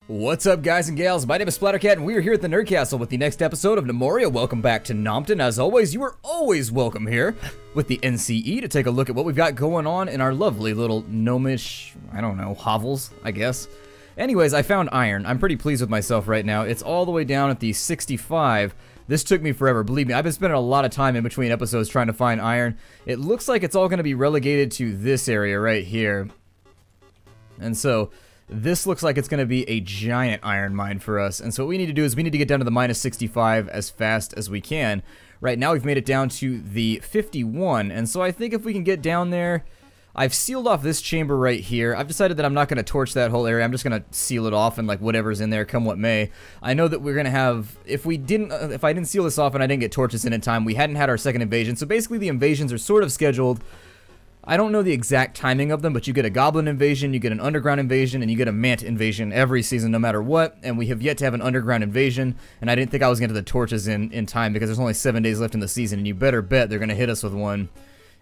What's up, guys and gals? My name is Splattercat, and we are here at the Nerd Castle with the next episode of Gnomoria. Welcome back to Nompton. As always, you are always welcome here with the NCE to take a look at what we've got going on in our lovely little gnomish, I don't know, hovels, I guess. Anyways, I found iron. I'm pretty pleased with myself right now. It's all the way down at the 65. This took me forever. Believe me, I've been spending a lot of time in between episodes trying to find iron. It looks like it's all going to be relegated to this area right here. And so this looks like it's going to be a giant iron mine for us. And so what we need to do is we need to get down to the minus 65 as fast as we can. Right now we've made it down to the 51. And so I think if we can get down there, I've sealed off this chamber right here. I've decided that I'm not going to torch that whole area. I'm just going to seal it off and like whatever's in there, come what may. I know that we're going to have, if I didn't seal this off and I didn't get torches in time, we hadn't had our second invasion. So basically the invasions are sort of scheduled. I don't know the exact timing of them, but you get a goblin invasion, you get an underground invasion, and you get a mant invasion every season no matter what, and we have yet to have an underground invasion, and I didn't think I was going to get the torches in time because there's only 7 days left in the season, and you better bet they're going to hit us with one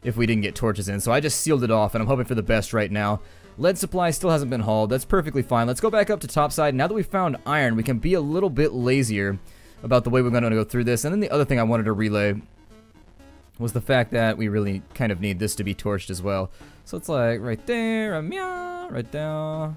if we didn't get torches in. So I just sealed it off, and I'm hoping for the best right now. Lead supply still hasn't been hauled. That's perfectly fine. Let's go back up to topside. Now that we've found iron, we can be a little bit lazier about the way we're going to go through this. And then the other thing I wanted to relay was the fact that we really kind of need this to be torched as well. So it's like right there, right there.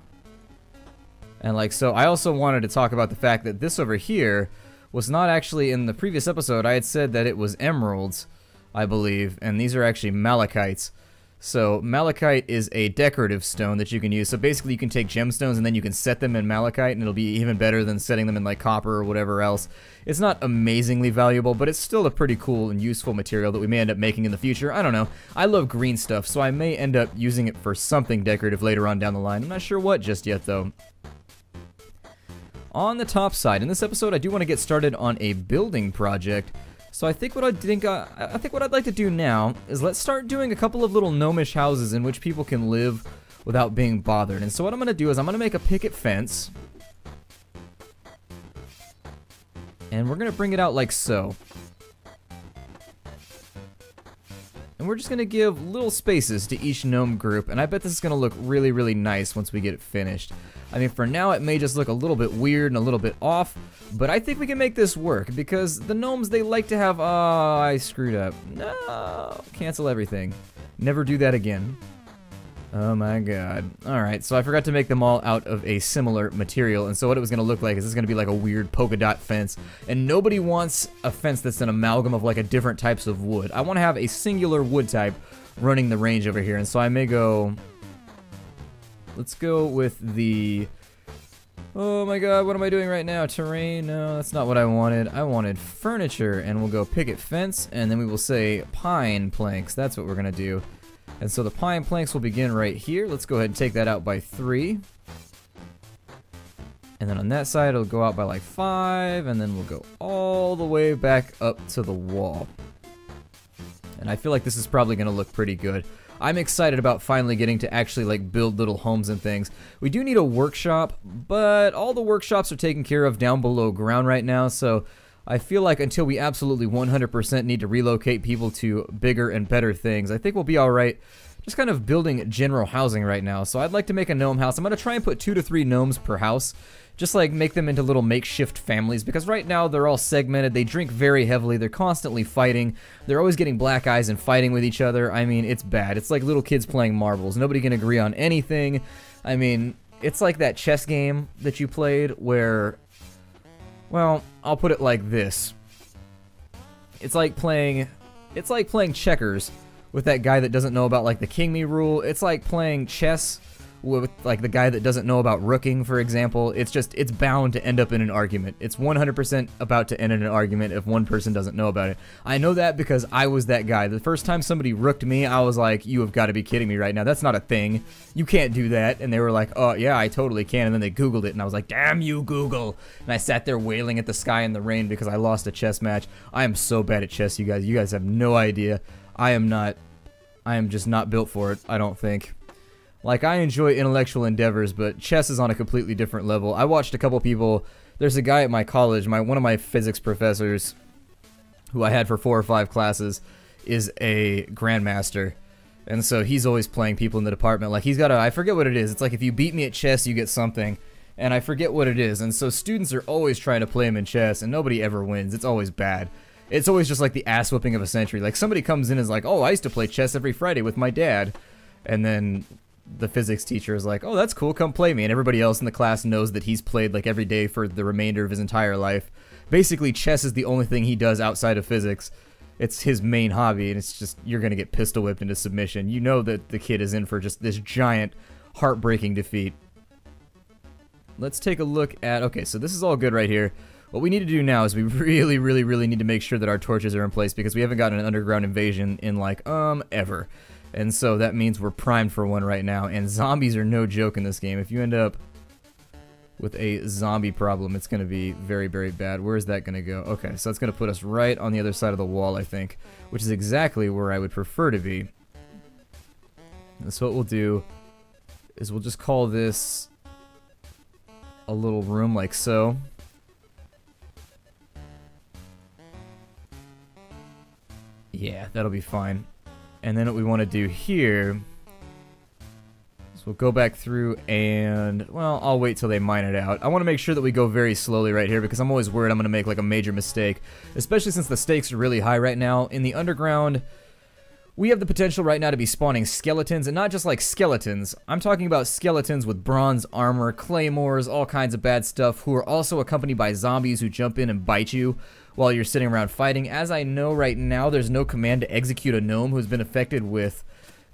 And like so, I also wanted to talk about the fact that this over here was not actually in the previous episode. I had said that it was emeralds, I believe, and these are actually malachites. So malachite is a decorative stone that you can use. So basically you can take gemstones and then you can set them in malachite and it'll be even better than setting them in like copper or whatever else. It's not amazingly valuable, but it's still a pretty cool and useful material that we may end up making in the future. I don't know. I love green stuff, so I may end up using it for something decorative later on down the line. I'm not sure what just yet though. On the top side, in this episode I do want to get started on a building project. So I think what I'd like to do now is let's start doing a couple of little gnomish houses in which people can live without being bothered. And so what I'm going to do is I'm going to make a picket fence. And we're going to bring it out like so. And we're just going to give little spaces to each gnome group. And I bet this is going to look really, really nice once we get it finished. I mean, for now it may just look a little bit weird and a little bit off, but I think we can make this work because the gnomes, they like to have, oh, I screwed up. No, cancel everything. Never do that again. Oh my god. Alright, so I forgot to make them all out of a similar material, and so what it was going to look like is this is going to be like a weird polka dot fence, and nobody wants a fence that's an amalgam of like a different types of wood. I want to have a singular wood type running the range over here, and so I may go... Let's go with the... Oh my god, what am I doing right now? Terrain? No, that's not what I wanted. I wanted furniture, and we'll go picket fence, and then we will say pine planks. That's what we're going to do. And so the pine planks will begin right here. Let's go ahead and take that out by 3. And then on that side, it'll go out by like 5, and then we'll go all the way back up to the wall. And I feel like this is probably going to look pretty good. I'm excited about finally getting to actually like build little homes and things. We do need a workshop, but all the workshops are taken care of down below ground right now, so I feel like until we absolutely 100% need to relocate people to bigger and better things, I think we'll be alright just kind of building general housing right now. So I'd like to make a gnome house. I'm going to try and put 2 to 3 gnomes per house. Just like make them into little makeshift families, because right now they're all segmented, they drink very heavily, they're constantly fighting, they're always getting black eyes and fighting with each other. I mean, it's bad. It's like little kids playing marbles. Nobody can agree on anything. I mean, it's like that chess game that you played where, well, I'll put it like this. It's like playing checkers with that guy that doesn't know about like the king me rule. It's like playing chess with like the guy that doesn't know about rooking, for example. It's bound to end up in an argument. It's 100% about to end in an argument if one person doesn't know about it. I know that because I was that guy. The first time somebody rooked me, I was like, you have got to be kidding me right now. That's not a thing. You can't do that. And they were like, oh yeah, I totally can. And then they Googled it and I was like, damn you Google. And I sat there wailing at the sky in the rain because I lost a chess match. I am so bad at chess, you guys. You guys have no idea. I am just not built for it, I don't think. Like, I enjoy intellectual endeavors, but chess is on a completely different level. I watched a couple people. There's a guy at my college, one of my physics professors, who I had for 4 or 5 classes, is a grandmaster. And so he's always playing people in the department. Like, he's got a, I forget what it is. It's like if you beat me at chess, you get something. and I forget what it is, and so students are always trying to play him in chess, and nobody ever wins. It's always bad. It's always just like the ass whipping of a century. Like, somebody comes in and is like, oh, I used to play chess every Friday with my dad, and then the physics teacher is like, oh, that's cool, come play me, and everybody else in the class knows that he's played like every day for the remainder of his entire life. Basically, chess is the only thing he does outside of physics. It's his main hobby, and it's just, you're gonna get pistol whipped into submission. You know that the kid is in for just this giant, heartbreaking defeat. Let's take a look at, okay, so this is all good right here. What we need to do now is we really need to make sure that our torches are in place, because we haven't gotten an underground invasion in, like, ever. And so that means we're primed for one right now, and zombies are no joke in this game. If you end up with a zombie problem, it's going to be very bad. Where is that going to go? Okay, so it's going to put us right on the other side of the wall, I think, which is exactly where I would prefer to be. And so what we'll do is we'll just call this a little room like so. Yeah, that'll be fine. And then what we want to do here is we'll go back through and, well, I'll wait till they mine it out. I want to make sure that we go very slowly right here, because I'm always worried I'm going to make like a major mistake, especially since the stakes are really high right now. In the underground, we have the potential right now to be spawning skeletons, and not just like skeletons. I'm talking about skeletons with bronze armor, claymores, all kinds of bad stuff, who are also accompanied by zombies who jump in and bite you while you're sitting around fighting. As I know right now, there's no command to execute a gnome who's been affected with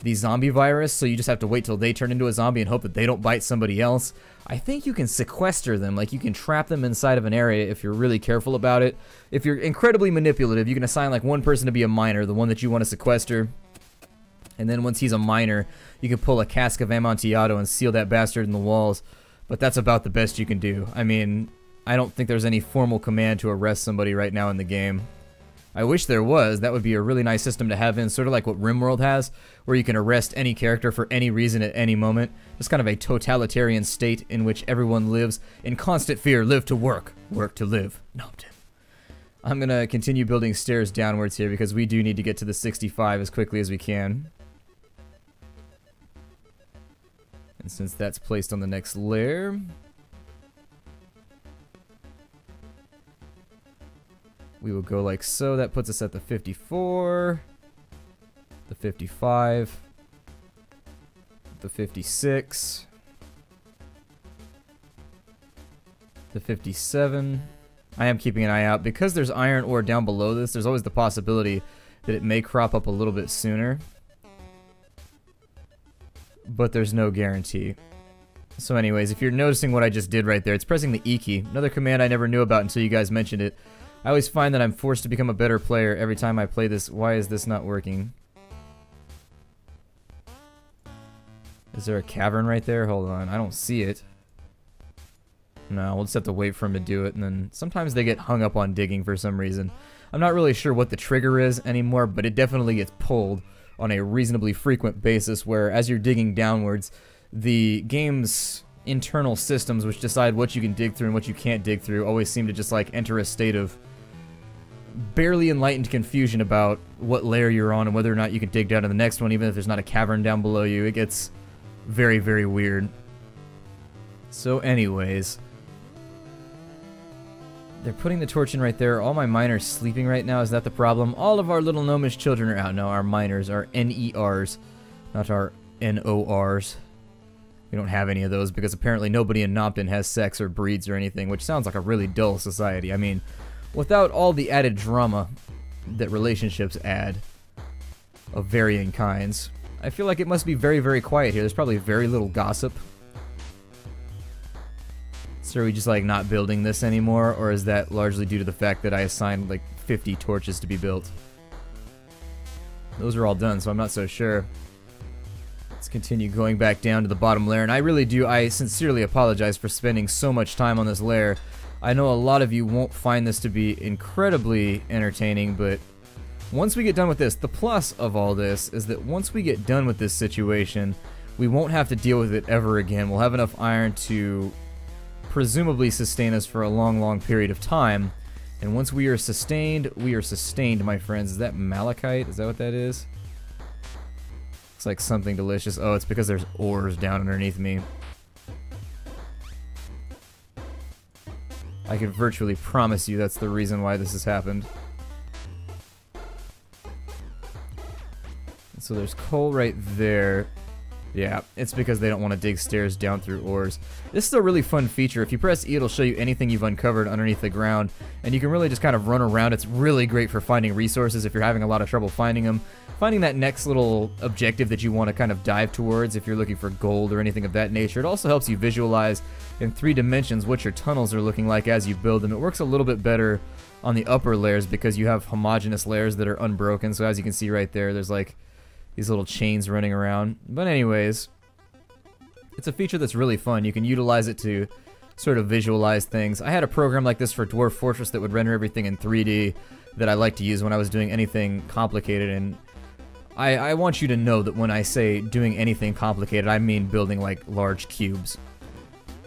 the zombie virus, so you just have to wait till they turn into a zombie and hope that they don't bite somebody else. I think you can sequester them, like you can trap them inside of an area if you're really careful about it. If you're incredibly manipulative, you can assign like one person to be a miner, the one that you want to sequester. And then once he's a miner, you can pull a cask of Amontillado and seal that bastard in the walls. But that's about the best you can do. I mean, I don't think there's any formal command to arrest somebody right now in the game. I wish there was. That would be a really nice system to have in, sort of like what RimWorld has, where you can arrest any character for any reason at any moment. It's kind of a totalitarian state in which everyone lives in constant fear. Live to work, work to live. Nompton. I'm going to continue building stairs downwards here, because we do need to get to the 65 as quickly as we can. And since that's placed on the next layer, we will go like so. That puts us at the 54, the 55, the 56, the 57. I am keeping an eye out. Because there's iron ore down below this, there's always the possibility that it may crop up a little bit sooner. But there's no guarantee. So anyways, if you're noticing what I just did right there, it's pressing the E key. Another command I never knew about until you guys mentioned it. I always find that I'm forced to become a better player every time I play this. Why is this not working? Is there a cavern right there? Hold on, I don't see it. No, we'll just have to wait for him to do it, and then sometimes they get hung up on digging for some reason. I'm not really sure what the trigger is anymore, but it definitely gets pulled on a reasonably frequent basis, where as you're digging downwards, the game's internal systems, which decide what you can dig through and what you can't dig through, always seem to just like enter a state of barely enlightened confusion about what layer you're on and whether or not you can dig down to the next one, even if there's not a cavern down below you. It gets very weird. So anyways, they're putting the torch in right there. All my miners sleeping right now. Is that the problem? All of our little gnomish children are out. No, our miners, our NERs, not our NORs. We don't have any of those because apparently nobody in Nompton has sex or breeds or anything, which sounds like a really dull society. I mean, without all the added drama that relationships add of varying kinds, I feel like it must be very quiet here. There's probably very little gossip. So are we just like not building this anymore, or is that largely due to the fact that I assigned like 50 torches to be built? Those are all done, so I'm not so sure. Let's continue going back down to the bottom layer, and I sincerely apologize for spending so much time on this layer. I know a lot of you won't find this to be incredibly entertaining, but once we get done with this, the plus of all this is that once we get done with this situation, we won't have to deal with it ever again. We'll have enough iron to presumably sustain us for a long period of time. And once we are sustained, my friends. Is that malachite? Is that what that is? Looks like something delicious. Oh, it's because there's ores down underneath me. I can virtually promise you that's the reason why this has happened. So there's coal right there. Yeah, it's because they don't want to dig stairs down through ores. This is a really fun feature. If you press E, it'll show you anything you've uncovered underneath the ground, and you can really just kind of run around. It's really great for finding resources if you're having a lot of trouble finding them. Finding that next little objective that you want to kind of dive towards if you're looking for gold or anything of that nature. It also helps you visualize in 3 dimensions what your tunnels are looking like as you build them. It works a little bit better on the upper layers because you have homogeneous layers that are unbroken. So as you can see right there, there's like these little chains running around. But anyways, it's a feature that's really fun. You can utilize it to sort of visualize things. I had a program like this for Dwarf Fortress that would render everything in 3D that I like to use when I was doing anything complicated, and I want you to know that when I say doing anything complicated, I mean building like large cubes.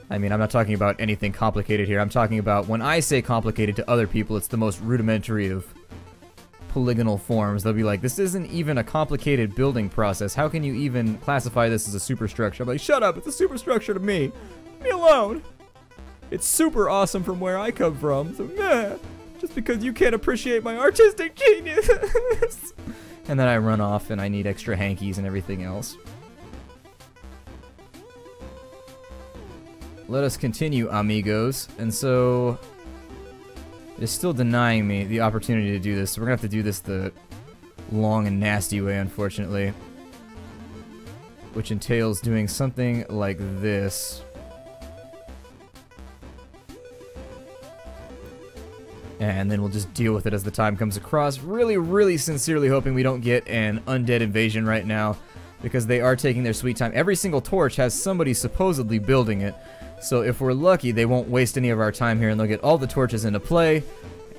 I mean, I'm not talking about anything complicated here. I'm talking about when I say complicated to other people, it's the most rudimentary of polygonal forms. They'll be like, this isn't even a complicated building process. How can you even classify this as a superstructure? I'm like, shut up, it's a superstructure to me. Leave me alone. It's super awesome from where I come from. So, meh, just because you can't appreciate my artistic genius. And then I run off and I need extra hankies and everything else. Let us continue, amigos. And so it's still denying me the opportunity to do this, so we're gonna have to do this the long and nasty way, unfortunately, which entails doing something like this. And then we'll just deal with it as the time comes across. Really, really sincerely hoping we don't get an undead invasion right now, because they are taking their sweet time. Every single torch has somebody supposedly building it. So if we're lucky, they won't waste any of our time here, and they'll get all the torches into play,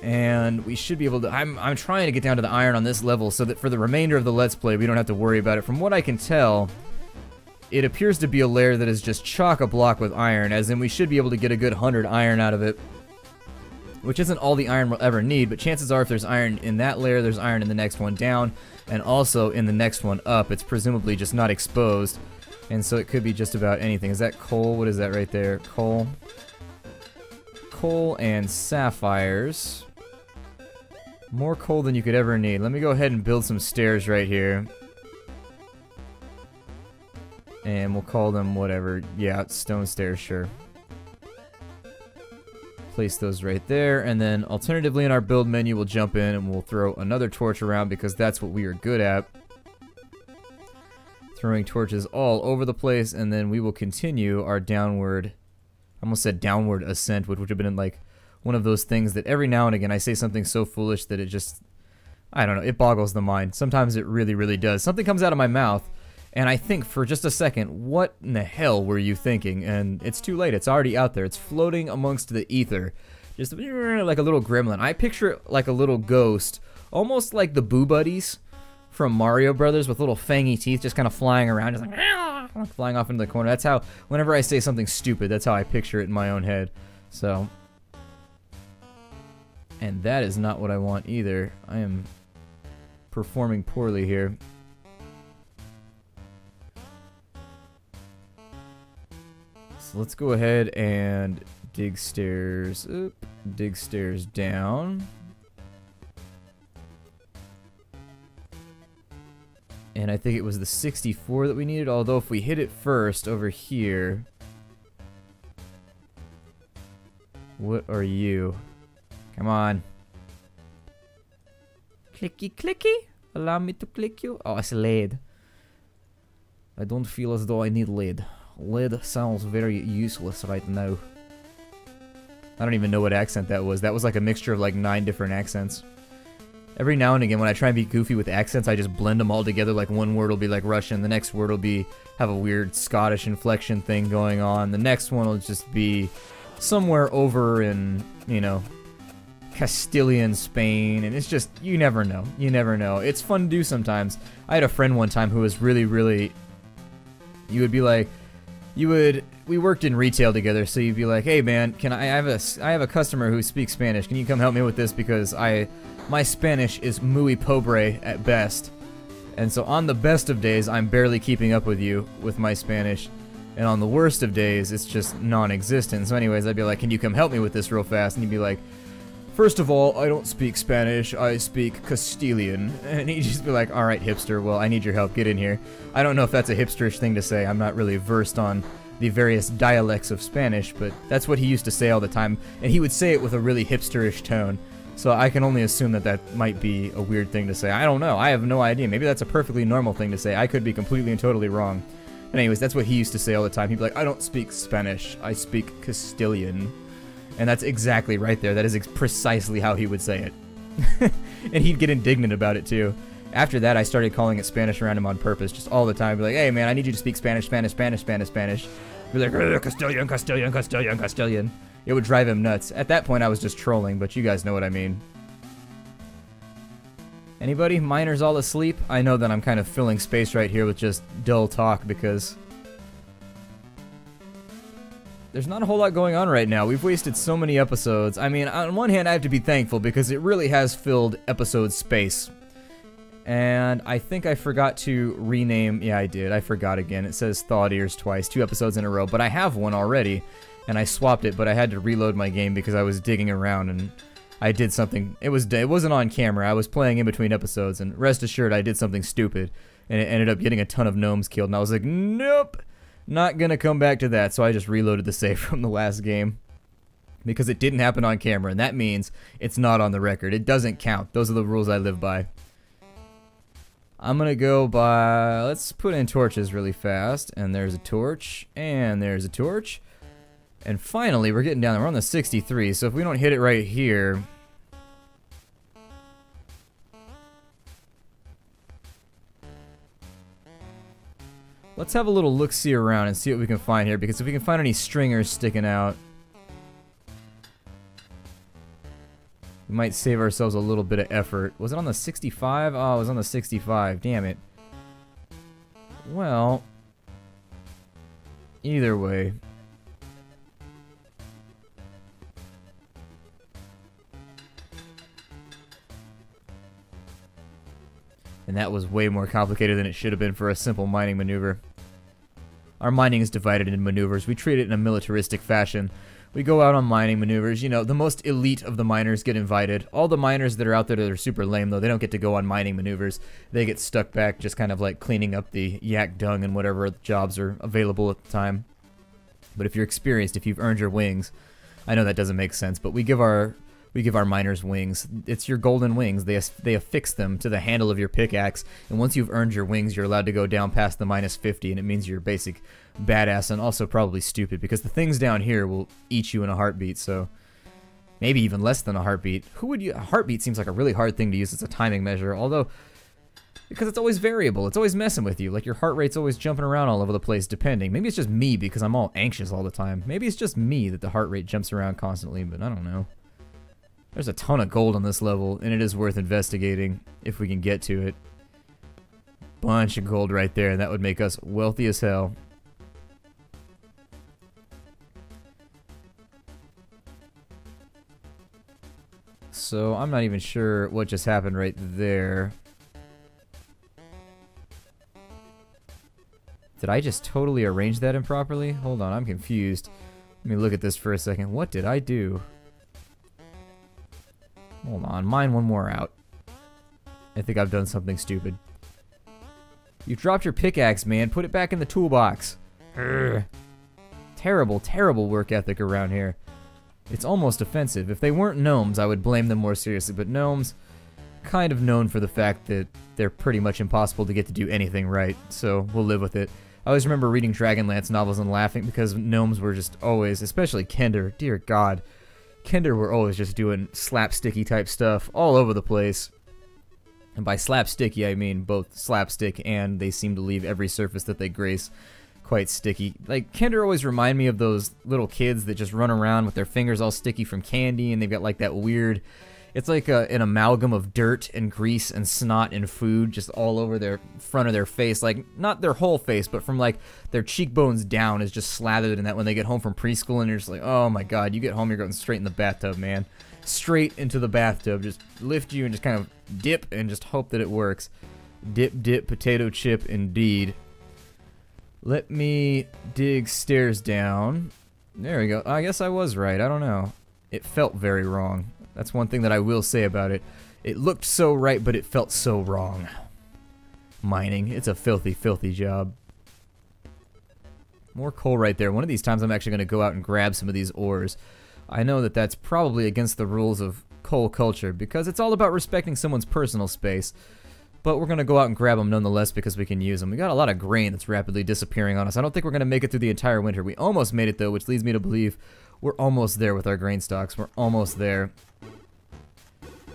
and we should be able to... I'm trying to get down to the iron on this level so that for the remainder of the Let's Play, we don't have to worry about it. From what I can tell, it appears to be a layer that is just chock-a-block with iron, as in we should be able to get a good 100 iron out of it, which isn't all the iron we'll ever need, but chances are if there's iron in that layer, there's iron in the next one down, and also in the next one up. It's presumably just not exposed. And so it could be just about anything. Is that coal? What is that right there? Coal. Coal and sapphires. More coal than you could ever need. Let me go ahead and build some stairs right here. And we'll call them whatever. Yeah, stone stairs, sure. Place those right there. And then alternatively in our build menu, we'll jump in and we'll throw another torch around because that's what we are good at. Throwing torches all over the place, and then we will continue our downward, I almost said downward ascent, which would have been like one of those things that every now and again I say something so foolish that it just, I don't know, it boggles the mind. Sometimes it really, really does. Something comes out of my mouth, and I think for just a second, what in the hell were you thinking? And it's too late. It's already out there. It's floating amongst the ether. Just like a little gremlin. I picture it like a little ghost, almost like the Boo Buddies from Mario Brothers with little fangy teeth just kind of flying around, just like flying off into the corner. That's how, whenever I say something stupid, that's how I picture it in my own head. So, and that is not what I want either. I am performing poorly here. So let's go ahead and dig stairs up, dig stairs down. And I think it was the 64 that we needed, although if we hit it first over here... What are you? Come on. Clicky clicky? Allow me to click you? Oh, it's lead. I don't feel as though I need lead. Lead sounds very useless right now. I don't even know what accent that was. That was like a mixture of like 9 different accents. Every now and again, when I try and be goofy with accents, I just blend them all together. Like one word will be like Russian, the next word will be have a weird Scottish inflection thing going on. The next one will just be somewhere over in, you know, Castilian Spain, and it's just, you never know. You never know. It's fun to do sometimes. I had a friend one time who was really, really, you would be like, we worked in retail together, so you'd be like, hey man, I have a customer who speaks Spanish. Can you come help me with this, because my Spanish is muy pobre at best. And so on the best of days, I'm barely keeping up with you with my Spanish. And on the worst of days, it's just non-existent. So anyways, I'd be like, can you come help me with this real fast? And he'd be like, first of all, I don't speak Spanish, I speak Castilian. And he'd just be like, alright hipster, well I need your help, get in here. I don't know if that's a hipsterish thing to say, I'm not really versed on the various dialects of Spanish, but that's what he used to say all the time. And he would say it with a really hipsterish tone. So I can only assume that that might be a weird thing to say. I don't know, I have no idea. Maybe that's a perfectly normal thing to say. I could be completely and totally wrong. But anyways, that's what he used to say all the time. He'd be like, I don't speak Spanish, I speak Castilian. And that's exactly right there. That is precisely how he would say it. And he'd get indignant about it too. After that, I started calling it Spanish around him on purpose, just all the time. Be like, hey man, I need you to speak Spanish, Spanish, Spanish, Spanish, Spanish. Be like, Castilian, Castilian, Castilian, Castilian. It would drive him nuts. At that point, I was just trolling, but you guys know what I mean. Anybody? Miners all asleep? I know that I'm kind of filling space right here with just dull talk because there's not a whole lot going on right now. We've wasted so many episodes. I mean, on one hand, I have to be thankful because it really has filled episode space. And I think I forgot to rename... Yeah, I did. I forgot again. It says Thawed Ears twice, 2 episodes in a row. But I have one already, and I swapped it, but I had to reload my game because I was digging around and I did something. It wasn't on camera. I was playing in between episodes, and rest assured, I did something stupid, and it ended up getting a ton of gnomes killed. And I was like, nope, not gonna come back to that. So I just reloaded the save from the last game because it didn't happen on camera, and that means it's not on the record. It doesn't count. Those are the rules I live by. I'm gonna go by. Let's put in torches really fast, and there's a torch, and there's a torch. And finally, we're getting down there. We're on the 63, so if we don't hit it right here... Let's have a little look-see around and see what we can find here, because if we can find any stringers sticking out, we might save ourselves a little bit of effort. Was it on the 65? Oh, it was on the 65. Damn it. Well, either way... And that was way more complicated than it should have been for a simple mining maneuver. Our mining is divided into maneuvers. We treat it in a militaristic fashion. We go out on mining maneuvers. You know, the most elite of the miners get invited. All the miners that are out there that are super lame, though, they don't get to go on mining maneuvers. They get stuck back just kind of like cleaning up the yak dung and whatever jobs are available at the time. But if you're experienced, if you've earned your wings, I know that doesn't make sense, but we give our miners wings. It's your golden wings. They affix them to the handle of your pickaxe, and once you've earned your wings, you're allowed to go down past the -50, and it means you're basic badass and also probably stupid, because the things down here will eat you in a heartbeat, so maybe even less than a heartbeat. A heartbeat seems like a really hard thing to use as a timing measure, although, because it's always variable, it's always messing with you, like your heart rate's always jumping around all over the place depending. Maybe it's just me because I'm all anxious all the time. Maybe it's just me that the heart rate jumps around constantly, but I don't know. There's a ton of gold on this level, and it is worth investigating if we can get to it. Bunch of gold right there, and that would make us wealthy as hell. So, I'm not even sure what just happened right there. Did I just totally arrange that improperly? Hold on, I'm confused. Let me look at this for a second. What did I do? Hold on, mine one more out. I think I've done something stupid. You dropped your pickaxe, man. Put it back in the toolbox. Urgh. Terrible, terrible work ethic around here. It's almost offensive. If they weren't gnomes, I would blame them more seriously, but gnomes, kind of known for the fact that they're pretty much impossible to get to do anything right, so we'll live with it. I always remember reading Dragonlance novels and laughing because gnomes were just always, especially Kender, dear God, Kender were always just doing slapsticky type stuff all over the place. And by slapsticky, I mean both slapstick and they seem to leave every surface that they grace quite sticky. Like, Kender always remind me of those little kids that just run around with their fingers all sticky from candy, and they've got like that weird... It's like an amalgam of dirt and grease and snot and food just all over their front of their face. Like, not their whole face, but from like their cheekbones down is just slathered in that when they get home from preschool, and you're just like, oh my God, you get home, you're going straight in the bathtub, man. Straight into the bathtub. Just lift you and just kind of dip and just hope that it works. Dip, dip, potato chip, indeed. Let me dig stairs down. There we go. I guess I was right. I don't know. It felt very wrong. That's one thing that I will say about it. It looked so right, but it felt so wrong. Mining. It's a filthy, filthy job. More coal right there. One of these times I'm actually going to go out and grab some of these ores. I know that that's probably against the rules of coal culture because it's all about respecting someone's personal space. But we're going to go out and grab them nonetheless because we can use them. We got a lot of grain that's rapidly disappearing on us. I don't think we're going to make it through the entire winter. We almost made it though, which leads me to believe we're almost there with our grain stocks. We're almost there.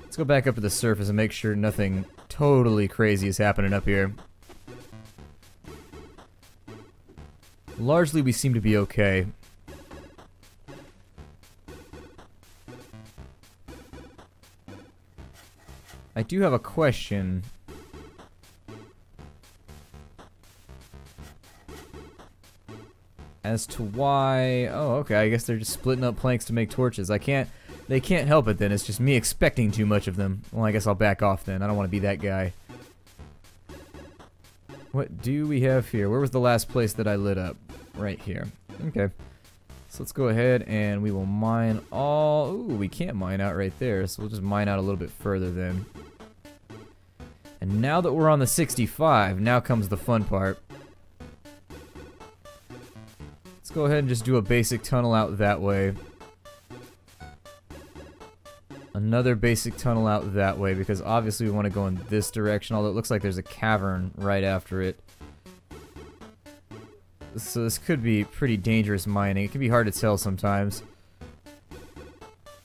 Let's go back up to the surface and make sure nothing totally crazy is happening up here. Largely we seem to be okay. I do have a question. As to why... Oh, okay, I guess they're just splitting up planks to make torches. They can't help it then, it's just me expecting too much of them. Well, I guess I'll back off then, I don't want to be that guy. What do we have here? Where was the last place that I lit up? Right here. Okay. So let's go ahead and we will mine all... Ooh, we can't mine out right there, so we'll just mine out a little bit further then. And now that we're on the 65, now comes the fun part. Let's go ahead and just do a basic tunnel out that way. Another basic tunnel out that way, because obviously we want to go in this direction, although it looks like there's a cavern right after it. So this could be pretty dangerous mining. It can be hard to tell sometimes.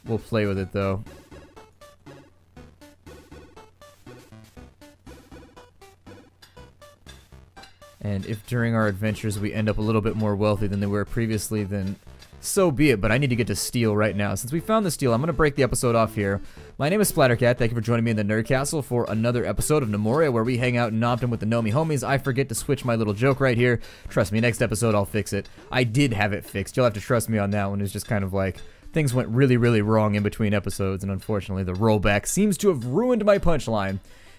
We'll play with it though. And if during our adventures we end up a little bit more wealthy than they were previously, then so be it, but I need to get to steel right now. Since we found the steel, I'm going to break the episode off here. My name is Splattercat. Thank you for joining me in the Nerd Castle for another episode of Gnomoria, where we hang out in Nompton with the Gnome homies. I forget to switch my little joke right here. Trust me, next episode I'll fix it. I did have it fixed. You'll have to trust me on that one. It's just kind of like, things went really, really wrong in between episodes, and unfortunately the rollback seems to have ruined my punchline.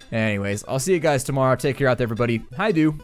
Anyways, I'll see you guys tomorrow. Take care out there, everybody. Hi-do.